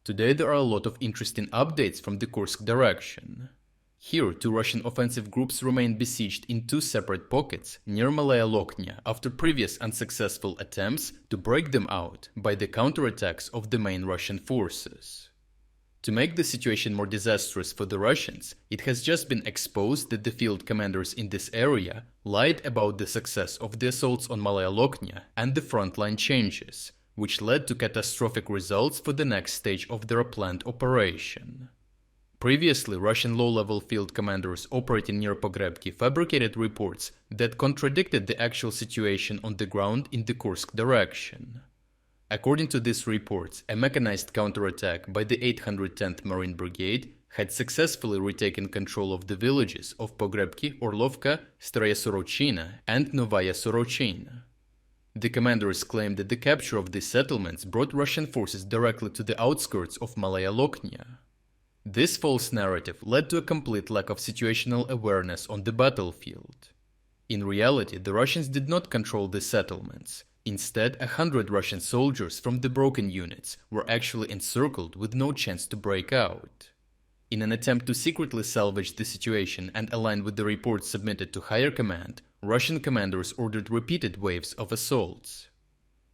Today there are a lot of interesting updates from the Kursk direction. Here, two Russian offensive groups remain besieged in two separate pockets near Malaya Lokhnya after previous unsuccessful attempts to break them out by the counterattacks of the main Russian forces. To make the situation more disastrous for the Russians, it has just been exposed that the field commanders in this area lied about the success of the assaults on Malaya Lokhnya and the frontline changes, which led to catastrophic results for the next stage of their planned operation. Previously, Russian low-level field commanders operating near Pogrebki fabricated reports that contradicted the actual situation on the ground in the Kursk direction. According to these reports, a mechanized counterattack by the 810th Marine Brigade had successfully retaken control of the villages of Pogrebki, Orlovka, Staraya Sorochina, and Novaya Sorochina. The commanders claimed that the capture of these settlements brought Russian forces directly to the outskirts of Malaya Lokhnya. This false narrative led to a complete lack of situational awareness on the battlefield. In reality, the Russians did not control the settlements. Instead, 100 Russian soldiers from the broken units were actually encircled with no chance to break out. In an attempt to secretly salvage the situation and align with the reports submitted to higher command, Russian commanders ordered repeated waves of assaults.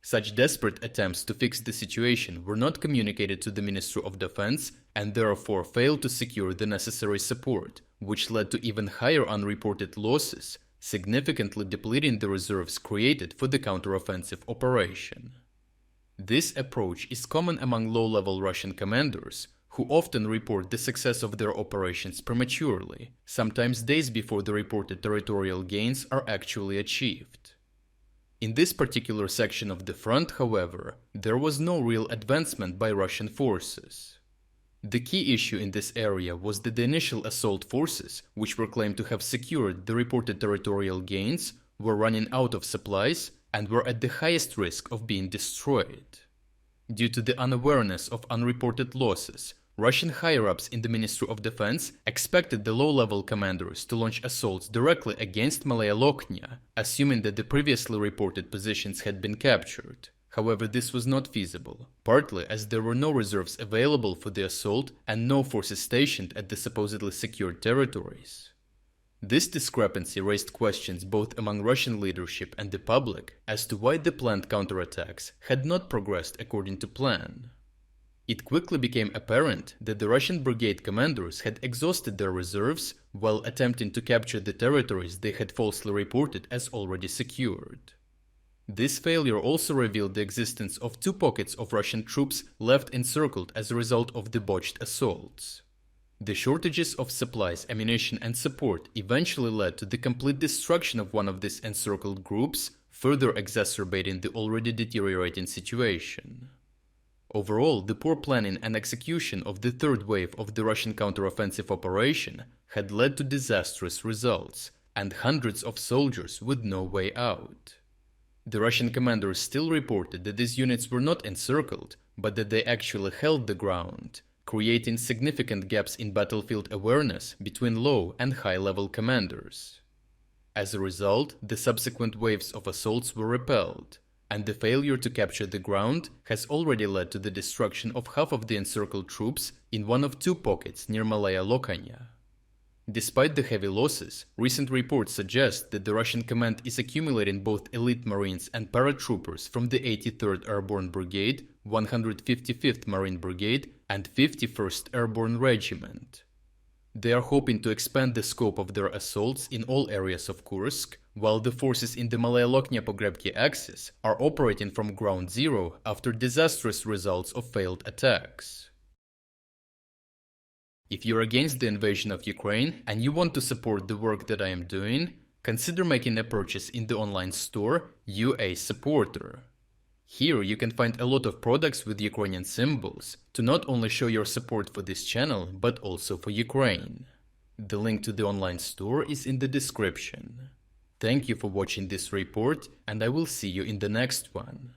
Such desperate attempts to fix the situation were not communicated to the Ministry of Defense and therefore failed to secure the necessary support, which led to even higher unreported losses, significantly depleting the reserves created for the counteroffensive operation. This approach is common among low-level Russian commanders, who often report the success of their operations prematurely, sometimes days before the reported territorial gains are actually achieved. In this particular section of the front, however, there was no real advancement by Russian forces. The key issue in this area was that the initial assault forces, which were claimed to have secured the reported territorial gains, were running out of supplies and were at the highest risk of being destroyed. Due to the unawareness of unreported losses, Russian higher-ups in the Ministry of Defense expected the low-level commanders to launch assaults directly against Malaya Lokhnya, assuming that the previously reported positions had been captured. However, this was not feasible, partly as there were no reserves available for the assault and no forces stationed at the supposedly secured territories. This discrepancy raised questions both among Russian leadership and the public as to why the planned counterattacks had not progressed according to plan. It quickly became apparent that the Russian brigade commanders had exhausted their reserves while attempting to capture the territories they had falsely reported as already secured. This failure also revealed the existence of two pockets of Russian troops left encircled as a result of the botched assaults. The shortages of supplies, ammunition and support eventually led to the complete destruction of one of these encircled groups, further exacerbating the already deteriorating situation. Overall, the poor planning and execution of the third wave of the Russian counteroffensive operation had led to disastrous results, and hundreds of soldiers with no way out. The Russian commanders still reported that these units were not encircled, but that they actually held the ground, creating significant gaps in battlefield awareness between low and high-level commanders. As a result, the subsequent waves of assaults were repelled, and the failure to capture the ground has already led to the destruction of half of the encircled troops in one of two pockets near Malaya Lokhnya. Despite the heavy losses, recent reports suggest that the Russian command is accumulating both elite Marines and paratroopers from the 83rd Airborne Brigade, 155th Marine Brigade, and 51st Airborne Regiment. They are hoping to expand the scope of their assaults in all areas of Kursk, while the forces in the Malaya Lokhnya-Pogrebki axis are operating from ground zero after disastrous results of failed attacks. If you're against the invasion of Ukraine and you want to support the work that I am doing, consider making a purchase in the online store UA Supporter. Here you can find a lot of products with Ukrainian symbols to not only show your support for this channel, but also for Ukraine. The link to the online store is in the description. Thank you for watching this report, and I will see you in the next one.